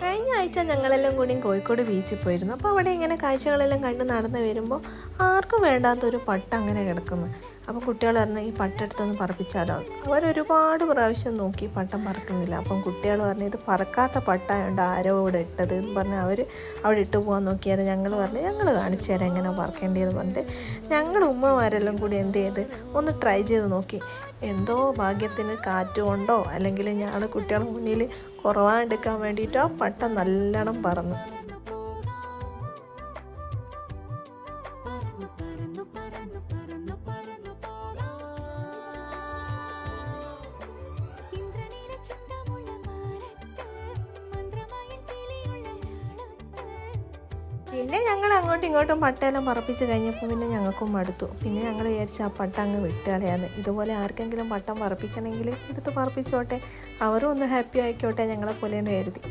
കഴിഞ്ഞ ആഴ്ച ഞങ്ങളെല്ലാം കൂടി കോഴിക്കോട് ബീച്ചിൽ പോയിരുന്നു. അപ്പോൾ അവിടെ ഇങ്ങനെ കാഴ്ചകളെല്ലാം കണ്ട് നടന്ന് വരുമ്പോൾ ആർക്കും വേണ്ടാത്തൊരു പട്ട അങ്ങനെ കിടക്കുന്നു. അപ്പോൾ കുട്ടികൾ പറഞ്ഞു ഈ പട്ടെടുത്തൊന്ന് പറപ്പിച്ചാലോ. അവരൊരുപാട് പ്രാവശ്യം നോക്കി പട്ടം പറക്കുന്നില്ല. അപ്പം കുട്ടികൾ പറഞ്ഞു ഇത് പറക്കാത്ത പട്ടായുണ്ട് ആരോ ഇവിടെ ഇട്ടത് എന്ന് പറഞ്ഞ് അവർ അവിടെ ഇട്ട് പോകാൻ നോക്കിയാൽ ഞങ്ങൾ പറഞ്ഞു ഞങ്ങൾ കാണിച്ചു തരാം എങ്ങനെ പറക്കേണ്ടതെന്ന് പറഞ്ഞിട്ട് ഞങ്ങൾ ഉമ്മമാരെല്ലാം കൂടി എന്ത് ചെയ്ത് ഒന്ന് ട്രൈ ചെയ്ത് നോക്കി. എന്തോ ഭാഗ്യത്തിന് കാറ്റ് കൊണ്ടോ അല്ലെങ്കിൽ ഞങ്ങൾ കുട്ടികളുടെ മുന്നിൽ കുറവാണ്ടെടുക്കാൻ വേണ്ടിയിട്ടോ പട്ട നല്ലോണം പറന്നു. പിന്നെ ഞങ്ങൾ അങ്ങോട്ടും ഇങ്ങോട്ടും പട്ടയെല്ലാം പറപ്പിച്ച് കഴിഞ്ഞപ്പോൾ പിന്നെ ഞങ്ങൾക്കും മടുത്തു. പിന്നെ ഞങ്ങൾ വിചാരിച്ചു ആ പട്ട അങ്ങ് വിട്ടുകളയാന്ന്. ഇതുപോലെ ആർക്കെങ്കിലും പട്ടം പറപ്പിക്കണമെങ്കിൽ എടുത്ത് പറപ്പിച്ചോട്ടെ, അവരും ഒന്ന് ഹാപ്പി ആയിക്കോട്ടെ ഞങ്ങളെപ്പോലെയെന്ന് കരുതി.